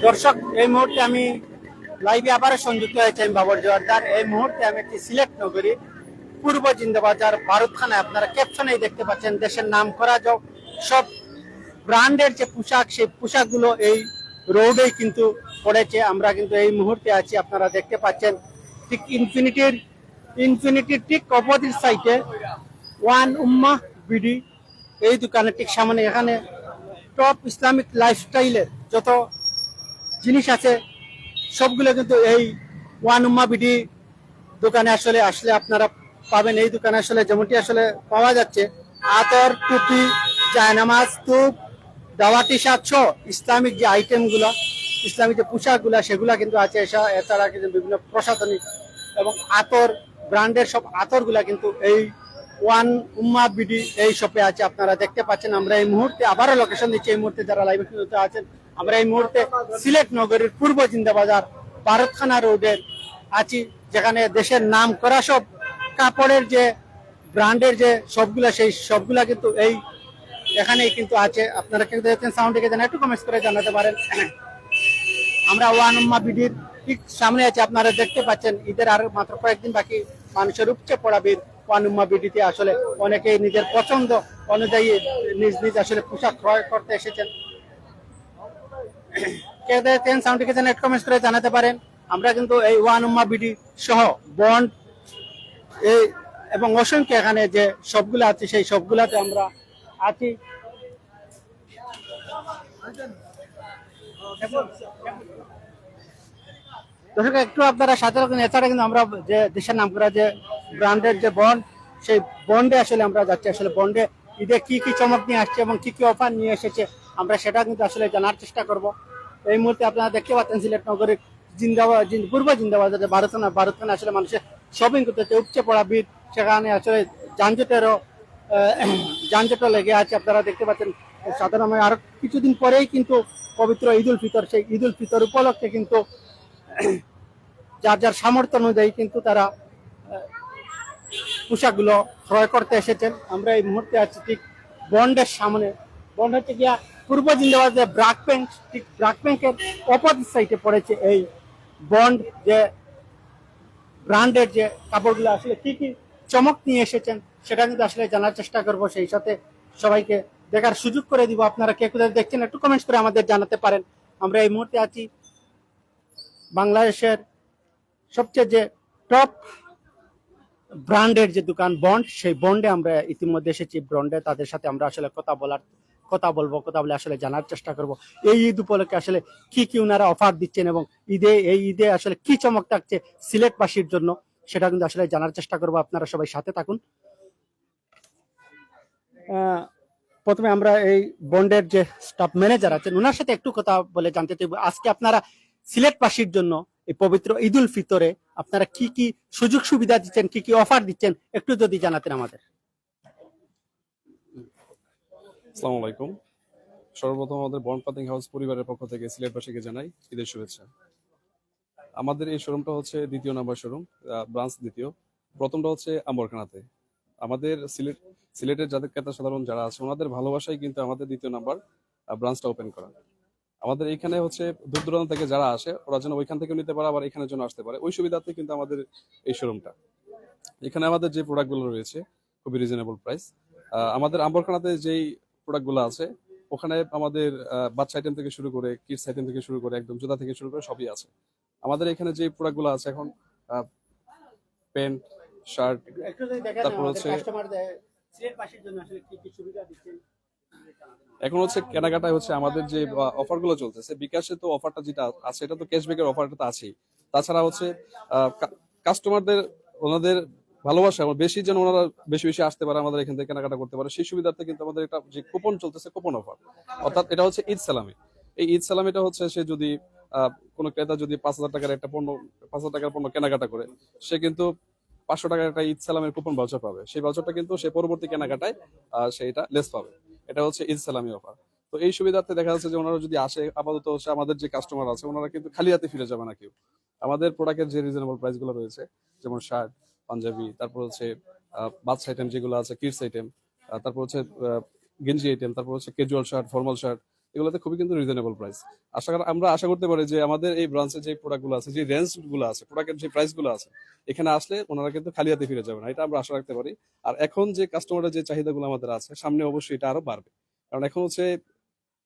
দর্শক, এই মুহূর্তে আমি লাইভে আবারও সংযুক্ত হয়েছে আমি বাবর জোয়ারদার। এই মুহূর্তে আমি একটি সিলেট নগরী পূর্ব জিন্দাবাজার ভারতখানায় আপনারা ক্যাপশনেই দেখতে পাচ্ছেন দেশের নাম করা সব ব্র্যান্ডের যে পোশাক, সেই পোশাকগুলো এই রোডেই কিন্তু পড়েছে। আমরা কিন্তু এই মুহূর্তে আছি, আপনারা দেখতে পাচ্ছেন ঠিক ইনফিনিটির ঠিক অপোজিট সাইডে ওয়ান উম্মাহ বিডি এই দোকানের ঠিক সামনে। এখানে টপ ইসলামিক লাইফস্টাইলের যত জিনিস আছে সবগুলো কিন্তু এই ওয়ান উম্মা বিডি দোকানে আসলে আপনারা পাবেন। এই দোকানে আসলে যেমনটি আসলে পাওয়া যাচ্ছে আতর, টুপি, জায়নামাজ, তুপ, দাওয়াতি সাতশ ইসলামিক যে আইটেমগুলো, ইসলামিক যে পোশাকগুলো সেগুলা কিন্তু আছে। এছাড়া কিন্তু বিভিন্ন প্রসাধনিক এবং আতর ব্র্যান্ডের সব আতরগুলা কিন্তু এই ওয়ান উম্মা বিডি এই শপে আছে। আপনারা দেখতে পাচ্ছেন। আমরা এই মুহূর্তে আবারও লোকেশন দিচ্ছি, এই মুহূর্তে যারা লাইভে আছেন, আমরা এই মুহূর্তে সিলেট নগরীর পূর্ব জিন্দাবাজার ভারতখানা রোডের আছি, যেখানে দেশের নাম করা সব কাপড়ের যে ব্র্যান্ডের যে সবগুলা, সেই সবগুলা কিন্তু এই এখানেই কিন্তু আছে। আপনারা কিন্তু সাউন্ড থেকে জানা একটু কমেন্টস করে জানাতে পারেন। আমরা ওয়ান উম্মা বিডির ঠিক সামনে আছে, আপনারা দেখতে পাচ্ছেন। ঈদের আর মাত্র কয়েকদিন বাকি, মানুষের উপচে পড়া ভিড় ওয়ান উম্মা বিডিতে। আসলে অনেকেই নিজের পছন্দ অনুযায়ী নিজ নিজ আসলে পোশাক ক্রয় করতে এসেছেন। কে দেখেন সাউন্ডটিকে যেন একটু কমেন্টস করে জানাতে পারেন। আমরা কিন্তু এই ওয়ান উম্মা বিডি সহ বন্ড এই এবং অসংখ্য এখানে যে সবগুলো আছে সেই সবগুলাতে আমরা আছি। দর্শক, একটু আপনারা সাথে রাখুন। এছাড়া কিন্তু আমরা যে দেশের নাম করা যে ব্র্যান্ডের যে বন্ড, সেই বন্ডে আসলে আমরা যাচ্ছি। আসলে বন্ডে ঈদে কি কি চমক নিয়ে আসছে এবং কি কি অফার নিয়ে এসেছে আমরা সেটা কিন্তু আসলে জানার চেষ্টা করব। এই মুহূর্তে আপনারা দেখতে পাচ্ছেন সিলেট নগরীর পূর্ব জিন্দাবাজার ভারতখানা আসলে মানুষের শপিং করতে উপচে পড়া ভিড়। সেখানে আসলে যানজটও লেগে আছে। আপনারা দেখতে পাচ্ছেন সাধারণ আরো কিছুদিন পরেই কিন্তু পবিত্র ঈদ উল ফিতর। সেই ঈদ উল ফিতর উপলক্ষে কিন্তু যার যার সামর্থ্য অনুযায়ী কিন্তু তারা পোশাকগুলো ক্রয় করতে এসেছেন। আমরা এই মুহূর্তে আছি ঠিক বন্ডের সামনে। বন্ড হচ্ছে গিয়া পূর্ব জিন্দাবাদের ব্রাক ব্যাংক, ঠিক ব্রাক ব্যাংকের অপোজিট সাইডে পড়েছে এই বন্ড। যে ব্র্যান্ডের যে কাপড়গুলো আসলে কি কি চমক নিয়ে এসেছেন সেটা কিন্তু আসলে জানার চেষ্টা করব। সেই সাথে সবাইকে দেখার সুযোগ করে দিব। আপনারা কে কোথায় দেখছেন একটু কমেন্টস করে আমাদের জানাতে পারেন। আমরা এই মুহূর্তে আছি বাংলাদেশের সবচেয়ে যে টপ ব্র্যান্ডের যে দোকান বন্ড, সেই বন্ডে আমরা ইতিমধ্যে এসেছি। বন্ডে তাদের সাথে আমরা আসলে কথা বলে আসলে জানার চেষ্টা করব এই ঈদ উপলক্ষে আসলে কি কি ওনারা অফার দিচ্ছেন এবং এই ঈদে আসলে কি চমক থাকছে সিলেটবাসীর জন্য, সেটা কিন্তু আসলে জানার চেষ্টা করব। আপনারা সবাই সাথে থাকুন। প্রথমে আমরা এই বন্ডের যে স্টাফ ম্যানেজার আছেন ওনার সাথে একটু কথা বলে জানতে চাইব, আজকে আপনারা সিলেটবাসীর জন্য এই পবিত্র ঈদ উল ফিতরে আপনারা কি কি সুযোগ সুবিধা দিচ্ছেন, কি কি অফার দিচ্ছেন একটু যদি জানাতেন আমাদের। আসসালামু আলাইকুম। সর্বপ্রথম আমাদের বন্ড ক্লথিং হাউস পরিবারের পক্ষ থেকে সিলেটবাসীকে জানাই ঈদের শুভেচ্ছা। আমাদের এই শোরুমটা হচ্ছে দ্বিতীয় নাম্বার শোরুম, ব্রাঞ্চ দ্বিতীয়। প্রথমটা হচ্ছে আম্বরখানাতে। আমাদের সিলেটের যাদের ক্রেতা সাধারণ যারা আছে ওনাদের ভালোবাসায় কিন্তু আমাদের দ্বিতীয় নাম্বার ব্রাঞ্চটা ওপেন করা। আমাদের এখানে হচ্ছে দূর দূরান্ত থেকে যারা আসে ওরা যেন ওইখান থেকে নিতে পারে, আবার এখানের জন্য আসতে পারে, ওই সুবিধাতে কিন্তু আমাদের এই শোরুমটা। এখানে আমাদের যে প্রোডাক্টগুলো রয়েছে খুবই রিজনেবল প্রাইস। আমাদের আম্বরখানাতে যেই প্রোডাক্টগুলো আছে ওখানে আমাদের বাচ্চা আইটেম থেকে শুরু করে কিডস আইটেম থেকে শুরু করে একদম জুতা থেকে শুরু করে সবই আছে। আমাদের এখানে যে প্রোডাক্টগুলো আছে এখন প্যান্ট, শার্ট, তারপর হচ্ছে এখন হচ্ছে কেনাকাটায় হচ্ছে আমাদের যে অফারগুলো চলতেছে বিকাশে, তো অফারটা যেটা আছে এটা তো ক্যাশব্যাকের অফারটা তো আছেই। তাছাড়া হচ্ছে কাস্টমারদের ওনাদের ভালোবাসা বেশি, যেন ওনারা বেশি বেশি আসতে পারে, আমাদের এখান থেকে কেনাকাটা করতে পারে, সেই সুবিধার্থে কিন্তু আমাদের একটা যে কুপন চলতেছে, কুপন অফার, অর্থাৎ এটা হচ্ছে ঈদ সালামি। এই ঈদ সালামিটা হচ্ছে সে যদি কোনো ক্রেতা যদি 5,000 টাকার একটা পণ্য 5,000 টাকার পণ্য কেনাকাটা করে, সে কিন্তু 500 টাকার একটা ঈদ সালামের কুপন ভাউচার পাবে। সেই ভাউচারটা কিন্তু সে পরবর্তী কেনাকাটায় সেটা লেস পাবে। এটা হচ্ছে ঈদ সালামি অফার। তো এই সুবিধার্থে দেখা যাচ্ছে যে ওনারা যদি আসে, আপাতত হচ্ছে আমাদের যে কাস্টমার আছে ওনারা কিন্তু খালি হাতে ফিরে যাবে না কেউ। আমাদের প্রোডাক্টের যে রিজনেবল প্রাইস গুলো রয়েছে, যেমন শার্ট, পাঞ্জাবি, তারপর হচ্ছে বাচ্চা আইটেম যেগুলো আছে, কিডস আইটেম, তারপর হচ্ছে গেঞ্জি আইটেম, তারপর হচ্ছে ক্যাজুয়াল শার্ট, ফর্মাল শার্ট, এগুলোতে খুবই কিন্তু রিজনেবল প্রাইস। আমরা আশা করতে পারি যে আমাদের এই ব্রাঞ্চে যে প্রোডাক্টগুলো আছে, যে রেঞ্জ গুলো আছে, প্রোডাক্টের যে প্রাইস গুলো আছে, এখানে আসলে ওনারা কিন্তু খালি হাতে ফিরে যাবে না, এটা আমরা আশা রাখতে পারি। আর এখন যে কাস্টমারের যে চাহিদাগুলো আমাদের আছে, সামনে অবশ্যই এটা আরো বাড়বে। কারণ এখন হচ্ছে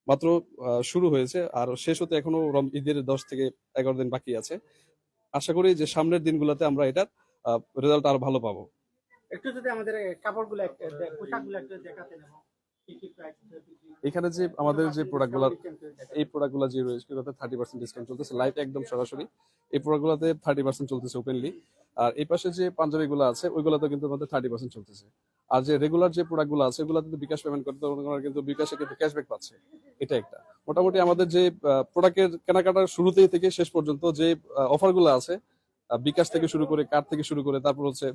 মাত্র শুরু হয়েছে, আর শেষ হতে এখনো ঈদের 10 থেকে 11 দিন বাকি আছে। আশা করি যে সামনের দিনগুলোতে আমরা এটার রেজাল্ট আরো ভালো পাবো। একটু যদি আমাদের কাপড়গুলো পোশাকগুলো একটু দেখাতে নেব, কি কি প্রাইস? এখানে যে আমাদের যে প্রোডাক্টগুলো, এই প্রোডাক্টগুলো যে রয়েছে এগুলোতে 30% ডিসকাউন্ট চলতেছে লাইভ, একদম সরাসরি। এই প্রোডাক্টগুলোতে 30% চলতেছে ওপেনলি। আর এই পাশে যে পাঞ্জাবিগুলো আছে ওইগুলোতে কিন্তু আমাদের 30% চলতেছে। আর যে রেগুলার যে প্রোডাক্টগুলো আছে ওগুলোতে তো বিকাশ পেমেন্ট করতে হবে, ওনারা কিন্তু বিকাশে কিন্তু ক্যাশব্যাক পাচ্ছে। এটা একটা মোটামুটি আমাদের যে প্রোডাক্টের কেনাকাটার শুরুতেই থেকে শেষ পর্যন্ত যে অফারগুলো আছে, বিকাশ থেকে শুরু করে, কার্ড থেকে শুরু করে, তারপর হচ্ছে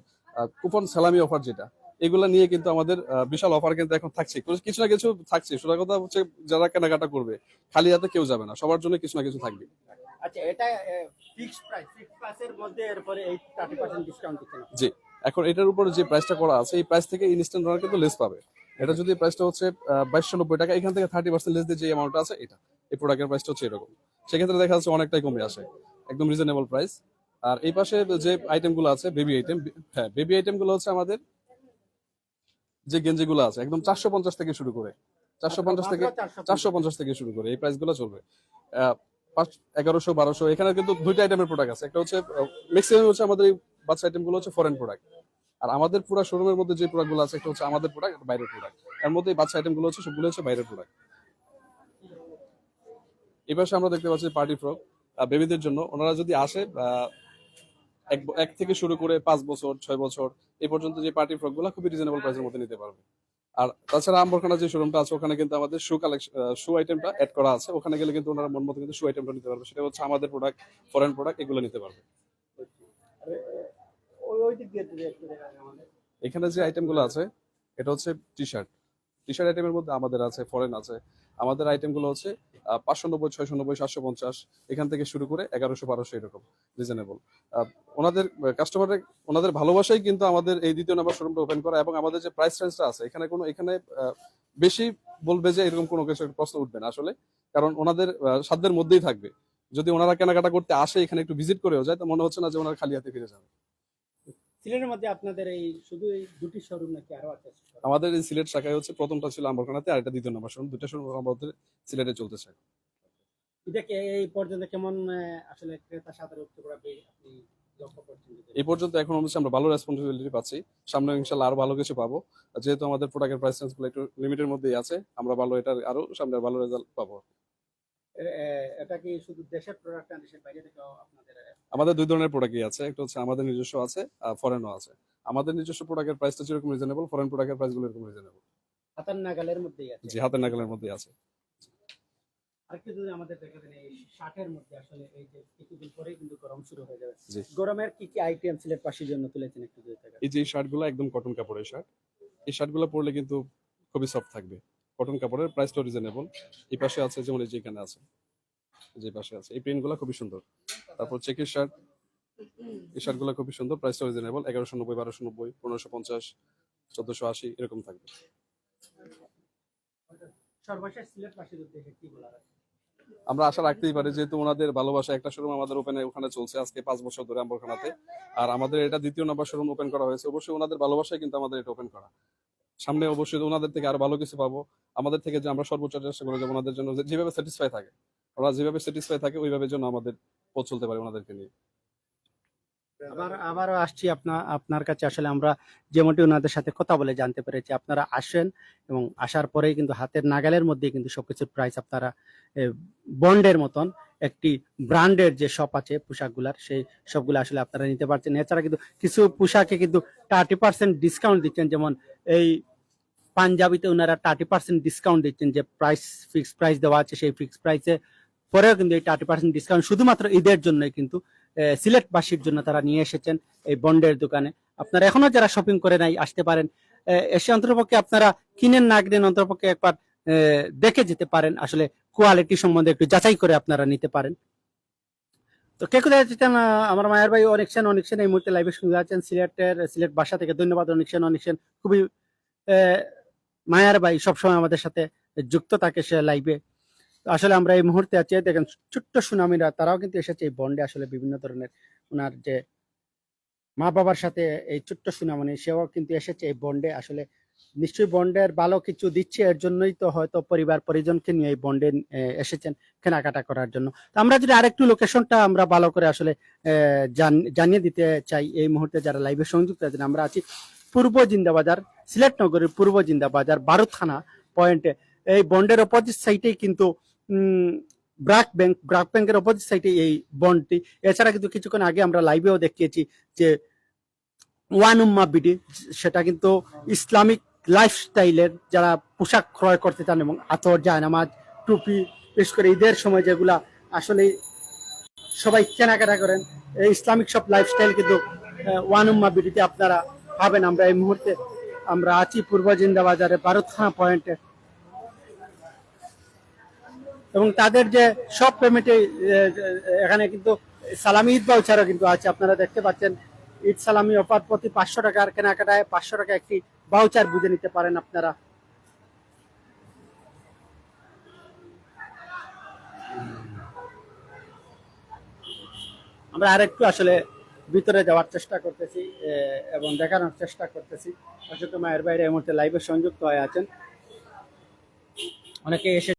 কুপন সালামি অফার, যেটা এগুলা নিয়ে কিন্তু আমাদের বিশাল অফার কিন্তু এখন থাকছে, কিছু না কিছু থাকছে। সোজা কথা হচ্ছে যারা কেনাকাটা করবে খালি হাতে কেউ যাবে না, সবার জন্য কিছু না কিছু থাকবে। আচ্ছা, এটা ফিক্সড প্রাইস, ফিক্সড প্রাইসের মধ্যে এরপরে এই 30% ডিসকাউন্ট দিচ্ছেন? জি, এখন এটার উপরে যে প্রাইসটা করা আছে এই প্রাইস থেকে ইনস্ট্যান্ট ওনারা কিন্তু লেস পাবে। এটা যদি প্রাইসটা হচ্ছে 2290 টাকা, এখান থেকে 30% লেস দিয়ে যে অ্যামাউন্ট আছে, এটা এই প্রোডাক্টের প্রাইসটা হচ্ছে এরকম। সেক্ষেত্রে দেখা যাচ্ছে অনেকটাই কমে আসে, একদম রিজনেবল প্রাইস। আর এই পাশে যে আইটেমগুলো আছে বেবি আইটেম, হ্যাঁ বেবি আইটেমগুলো হচ্ছে আমাদের যে গেঞ্জিগুলো আছে একদম 450 থেকে শুরু করে, 450 থেকে শুরু করে এই প্রাইসগুলো চলবে। 1100 1200। এখানে কিন্তু দুইটা আইটেমের প্রোডাক্ট আছে, একটা হচ্ছে ম্যাক্সিমাম হচ্ছে আমাদের এই বাচ্চা আইটেমগুলো হচ্ছে ফরেন প্রোডাক্ট। আর আমাদের পুরো শোরুমের মধ্যে যে প্রোডাক্টগুলো আছে একটা হচ্ছে আমাদের প্রোডাক্ট, বাইরের প্রোডাক্ট। এর মধ্যে এই বাচ্চা আইটেমগুলো হচ্ছে সবগুলো হচ্ছে বাইরের প্রোডাক্ট। এই পাশে আমরা দেখতে পাচ্ছি পার্টি ফ্রক বেবিদের জন্য। ওনারা যদি আসে এক থেকে শুরু করে 5 বছর 6 বছর এই পর্যন্ত যে পার্টি ফ্রক গুলো খুবই রিজনেবল প্রাইসের মধ্যে নিতে পারবে। আর তাছাড়া আম্বরখানা যে শোরুমটা আছে ওখানে কিন্তু আমাদের শু আইটেমটা অ্যাড করা আছে, ওখানে গেলে কিন্তু ওনারা মন মতো কিন্তু শু আইটেমটা নিতে পারবে, সেটা হচ্ছে আমাদের প্রোডাক্ট, ফরেন প্রোডাক্ট, এগুলো নিতে পারবে। ওই দিক দিয়ে যদি একটু দেখা যায় আমাদের। এখানে যে আইটেমগুলো আছে এটা হচ্ছে টি শার্ট। টি শার্ট আইটেমের মধ্যে আমাদের আছে, ফরেন আছে। আমাদের আইটেমগুলো হচ্ছে 590 690 750 এখান থেকে শুরু করে 1100 1200 এরকম রিজনেবল। ওনাদের কাস্টমারের ওনাদের ভালোবাসাই কিন্তু আমাদের এই দ্বিতীয় নাম্বার শোরুমটা ওপেন করা, এবং আমাদের যে প্রাইস রেঞ্জটা আছে এখানে বেশি বলবে যে এরকম কোনো কিছু প্রশ্ন উঠবে না আসলে, কারণ ওনাদের সাধ্যের মধ্যেই থাকবে। যদি ওনারা কেনাকাটা করতে আসে, এখানে একটু ভিজিট করেও যায়, তো মনে হচ্ছে না যে ওনারা খালি হাতে ফিরে যাবে। সিলেটের মধ্যে আপনাদের এই শুধু এই দুটি শোরুম নাকি আরো আছে? আমাদের এই সিলেট শাখায় হচ্ছে প্রথমটা ছিল আম্বরখানাতে, আর এটা দ্বিতীয় নাম্বার শোরুম। দুটো শোরুম আমাদের সিলেটে চলতেছে। এটাকে এই পর্যন্ত কেমন আসলে ক্রেতা সাধারণ আপনি লক্ষ্য করছেন? এই পর্যন্ত এখন হচ্ছে আমরা ভালো রেসপন্সিবিলিটি পাচ্ছি, সামনে ইনশাল্লাহ আরো ভালো কিছু পাবো। যেহেতু আমাদের প্রোডাক্টের প্রাইস রেঞ্জ গুলো একটু লিমিটের মধ্যেই আছে, আমরা ভালো এটার আরো সামনে ভালো রেজাল্ট পাবো। এটা কি শুধু দেশের প্রোডাক্ট না দেশের বাইরে থেকেও আপনাদের? আমাদের দুই ধরনের প্রোডাক্টই আছে, একটা হচ্ছে আমাদের নিজস্ব আছে, আর ফরেনও আছে। আমাদের নিজস্ব প্রোডাক্টের প্রাইসটা যেরকম রিজনেবল, ফরেন প্রোডাক্টের প্রাইস গুলো এরকম রিজনেবল। হাতের নাগালের মধ্যেই আছে? জি, হাতের নাগালের মধ্যেই আছে। আরেকটু যদি আমাদের দেখা যায় এই শার্টের মধ্যে আসলে এই যে কিছুদিন পরেই কিন্তু গরম শুরু হয়ে যাবে, জি, গরমের কি কি আইটেম সিলেটবাসীর জন্য তুলেছেন একটু যদি দেখা? এই যে শার্টগুলো একদম কটন কাপড়ের শার্ট, এই শার্টগুলো পরলে কিন্তু খুবই সফট থাকবে, কটন কাপড়ের, প্রাইসটাও রিজনেবল। এই পাশে আছে যেমন এই যে এখানে আছে, যে পাশে আছে, এই প্রিন্টগুলো খুবই সুন্দর। তারপর চেকের শার্ট, এই শার্টগুলো খুবই সুন্দর, প্রাইসটাও রিজনেবল, 1190 1290 1550 1480 এরকম থাকবে। সর্বশেষ সিলেটবাসীর উদ্দেশ্যে কি বলার আছে? আমরা আশা রাখতেই পারি, যেহেতু ওনাদের ভালোবাসা, একটা শোরুম আমাদের ওখানে চলছে আজকে 5 বছর ধরে আম্বরখানাতে, আর আমাদের এটা দ্বিতীয় নাম্বার শোরুম ওপেন করা হয়েছে। অবশ্যই ওনাদের ভালোবাসায় কিন্তু আমাদের এটা ওপেন করা। সামনে অবশ্যই ওনাদের থেকে আরো ভালো কিছু পাবো, আমাদের থেকে যে আমরা সর্বোচ্চ চেষ্টা করে যাবো ওনাদের জন্য, যেভাবে স্যাটিসফাই থাকে, ওরা যেভাবে স্যাটিসফাই থাকে ওইভাবে যেন আমাদের পথ চলতে পারে ওনাদেরকে নিয়ে। আবারও আসছি আপনার কাছে। আসলে আমরা যেমনটি ওনাদের সাথে কথা বলে জানতে পেরেছি আপনারা আসেন, এবং আসার পরেই কিন্তু হাতের নাগালের মধ্যে কিন্তু সবকিছুর প্রাইস আপনারা বন্ডের মতন একটি ব্র্যান্ডের যে শপ আছে পোশাকগুলার, সেই সবগুলো আসলে আপনারা নিতে পারছেন। এছাড়া কিন্তু কিছু পোশাকে কিন্তু 30% ডিসকাউন্ট দিচ্ছেন, যেমন এই পাঞ্জাবিতে ওনারা 30% ডিসকাউন্ট দিচ্ছেন। যে প্রাইস ফিক্সড প্রাইস দেওয়া আছে সেই ফিক্সড প্রাইসে পরেও কিন্তু এই 30% ডিসকাউন্ট শুধুমাত্র ঈদের জন্যই কিন্তু সিলেটবাসীর জন্য তারা নিয়ে এসেছেন এই বন্ডের দোকানে। আপনারা এখনো যারা শপিং করে নাই আসতে পারেন, এসে অন্তরপক্ষে আপনারা কিনেন না কিনেন অন্তরপক্ষে একবার দেখে যেতে পারেন, আসলে কোয়ালিটি সম্বন্ধে একটু যাচাই করে আপনারা নিতে পারেন। তো কে কোথায় যেতেন? আমার মায়ের ভাই অনেক সেন এই মুহূর্তে লাইভে শুনতে যাচ্ছেন সিলেট বাসা থেকে। ধন্যবাদ অনেক সেন খুবই মায়ার ভাই, সবসময় আমাদের সাথে যুক্ত থাকে সে লাইভে। আসলে আমরা এই মুহূর্তে আছি, দেখেন ছোট্ট সুনামিরা তারাও কিন্তু এসেছে এই বন্ডে। আসলে বিভিন্ন ধরনের ওনার যে মা বাবার সাথে এই ছোট্ট সুনামনি, সেও কিন্তু এসেছে এই বন্ডে। আসলে নিশ্চয়ই বন্ডের ভালো কিছু দিচ্ছে, এর জন্যই তো হয়তো পরিবার পরিজনকে নিয়ে এই বন্ডে এসেছেন কেনাকাটা করার জন্য। তো আমরা যদি আরেকটু লোকেশনটা আমরা ভালো করে আসলে জানিয়ে দিতে চাই, এই মুহূর্তে যারা লাইভে সংযুক্ত আছেন, আমরা আছি পূর্ব জিন্দাবাজার, সিলেট নগরীর পূর্ব জিন্দাবাজার বারুদখানা পয়েন্টে। এই বন্ডের অপোজিট সাইডেই কিন্তু ব্রাক ব্যাংকের অপোজিট সাইডে এই বন্ডটি। এছাড়া কিন্তু কিছুক্ষণ আগে আমরা লাইভেও দেখিয়েছি যে ওয়ান উম্মা বিডি, সেটা কিন্তু ইসলামিক লাইফস্টাইলের যারা পোশাক ক্রয় করতে চান এবং আতর, জায়নামাজ, টুপি, বিশেষ করে ঈদের সময় যেগুলা আসলে সবাই কেনাকাটা করেন, এই ইসলামিক সব লাইফস্টাইল কিন্তু ওয়ান উম্মা বিডিতে আপনারা পাবেন। আমরা এই মুহূর্তে আমরা আছি পূর্ব জিন্দাবাজারে বারুদখানা পয়েন্টে, এবং তাদের যে সব পেমেন্টে এখানে কিন্তু সালামি ঈদ ভাউচারও কিন্তু আছে। আপনারা দেখতে পাচ্ছেন ঈদ সালামি অফার, প্রতি 500 টাকার কেনাকাটায় 500 টাকা একটি ভাউচার বুঝে নিতে পারেন আপনারা। আমরা আরেকটু আসলে ভিতরে যাওয়ার চেষ্টা করতেছি এবং দেখানোর চেষ্টা করতেছি। অশোক মায়ের বাইরে এই মুহূর্তে লাইভে সংযুক্ত হয়ে আছেন, অনেকে এসে